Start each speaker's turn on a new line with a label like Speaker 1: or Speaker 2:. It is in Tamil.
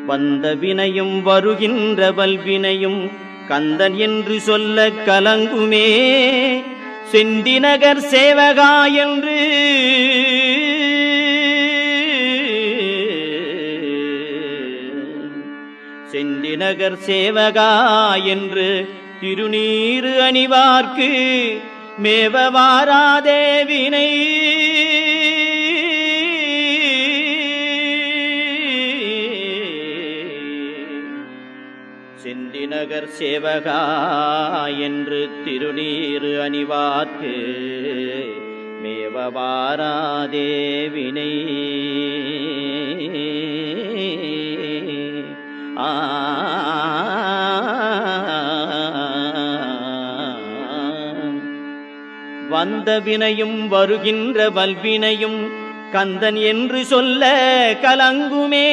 Speaker 1: வந்த வினையும் வருகின்ற வல்வினையும் கந்தன் என்று சொல்ல கலங்குமே. செந்திநகர் சேவகா என்று செந்திநகர் சேவகா என்று திருநீறு அணிவார்க்கு மேவவாராதே வினை. செந்திநகர் சேவகா என்று திருநீறு அணிவார்க்கு மேவவாராதே வினை. வந்த வினையும் வருகின்ற வல்வினையும் கந்தன் என்று சொல்ல கலங்குமே.